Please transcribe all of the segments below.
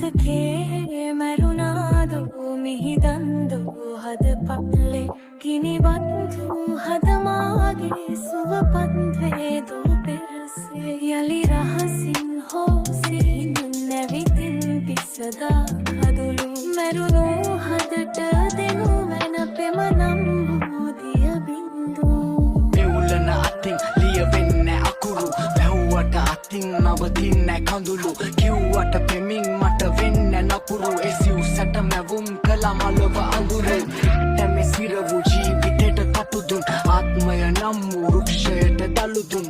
මතකේ මරුණාදු මිහිදන්දු හද පප්ලේ කිනිබත්තු හදමාගේ සුවපත්වේ දූ පෙරසේ යලි රහසින් හෝසින් නැවිතින් පිසදා හදුළු මැරුණු හදට දෙනු මැන පෙමනම් බෝධිය බින්දු මෙවුලන අතින් ලියවෙන්න අකුරු වැහුවට අතින් නවතින්න කඳුළු කිව්වට පෙමින් මට වෙන්න නපුරු එසිව් සැට මැවුම් කලා මලව අඳුරු තැමෙ සිරවූ ජීවිතයට තටුදුන් ආත්මය නම් වූ රුක්ෂයට දළුදුන්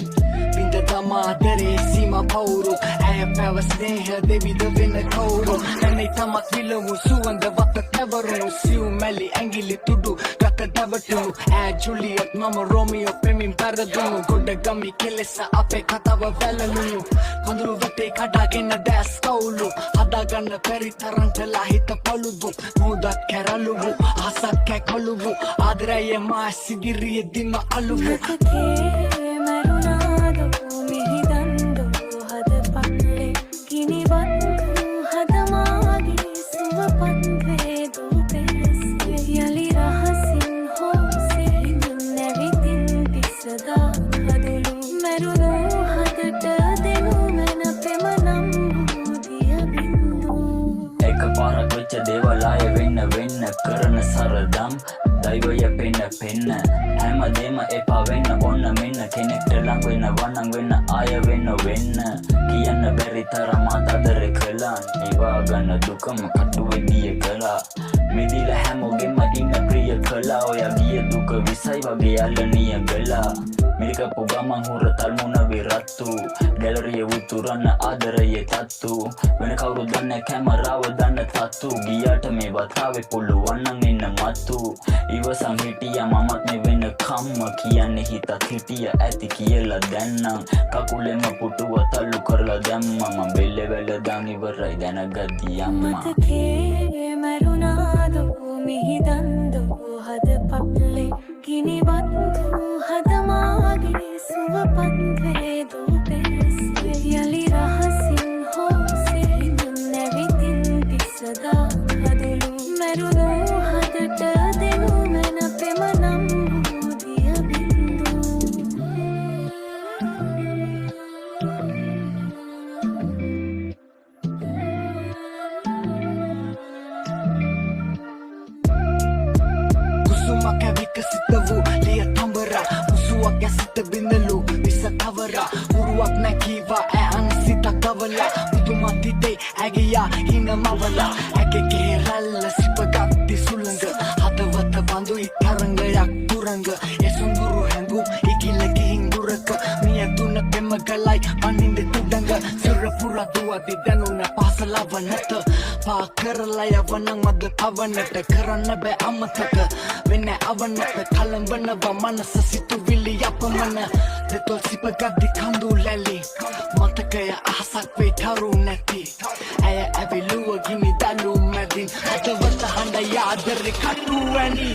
බිඳ තමාදරේ සීම පවුරු ඇය පැව ස්නේහ දෙවිද වෙන කවුරු නැනෙයි තමක් විලවු සුවඳ වත තැවරුණු සිව් මැලි ඇඟිලි තුඩු ගත දැවටුණු ඈ ජුලියට් මම රෝමියෝ පෙමින් පැරදුණු ගොඩ ගමි කෙලෙස අපේ කතාව වැළලුණු කඳුළු වටේ කඩාගෙන දැස් කවුලු හදාගන්න බැරි තරම් කළා හිත පළුදු මුදත් කැරළුවු ආසක් කැකොළුවු ආදරයේ මා සිදිරියේ දින අලුවු මතකේ මරුණාදු මිහිදන්දු හද පප්ලේ කිනිබත්තු හදමාගේ සුවපත්වේ දූ පෙරසේ යලි රහසින් හෝසින් නැවිතින් පිසදා හදුළු මැරුණු හදට දෙනු මැන පෙමනම් බෝධිය බින්දු එක පාරක් වෙච්ච දේවල් ආය වෙන්න කරන සරදම් දෛවය පෙන්න හැමදේම එපා වෙන්න ඔන්න මෙන්න කෙනෙක්ට ලං වෙන්න වනං වෙන්න ආය වෙන්න කියන්න බැරි තරම් ආදරේ කළා නිවා ගන්න දුකම කටුවේ ගිය කළා මිදිල හැමෝගෙම ඉන්න ප්‍රිය කළා ඔයා ගිය දුක විසයි වගේ යාලනිය ගලා මිරිකපු ගමන් හුරතල් මුණ විරත්තු ගැලරිය උතුරන්න ආදරයේ තත්තු වෙන කවුරු දන්න කැමරාව දන්න තත්තු ගියාට මේ වතාවේ පුළුවන් නම් එන්න මතු ඉවසන් හිටියා මමත් මේ වෙන කම්ම කියන්නේ හිතත් හිටිය ඇති කියලා දැන්නම් කකුලෙම පුටුව තල්ලු කරලා දැම්මා මම බෙල්ල වැලදන් ඉවරයි දැනගද්දි අම්මා මතකේ මරුණාදු මිහිදන්දු හද පප්ලේ කිනිබත්තු හදමාගේ සුවපත්වේ දූ පෙරසේ යලි රහසින් හෝසින් නැවිතින් පිසදා හදුළු මැරුණු හදට දෙනු මැන පෙමනම් බෝධිය බින්දු කුසුමක් විකසිත වූ ලිය තඹරා මුසුවක් ඇසිත බිඳලු විස තවරා උරුවක් නැකීවා ඇ අන්සිත කවලා මුතුමතිතේ ඇගියා හින මවලා ඇගෙගේ රැල්ල සිපගත්ති සුළඟ හදවත බඳුයි තරංගයක් තුරංග එසුඳුරු හැඟුම් ඉකිල ගිහින් දුරක මිය තුන පෙම ගලයි පනින්ද තුඩඟ සිරපුර දුවති දැනුන පාසලවනට පා කරලා යවනං මද පවනට කරන්න බෑ අමතක වෙන්න අවනට කලඹනවා මනස සිතුවිලි අපමණ දෙතොල් සිපගත්ති කඳු ලැලි මතකය අහසක් වේ තරු නැති ඇය ඇවිලුව ගිනි දලු මැදින් හදවත හඬ යාදරේ කටුවැනි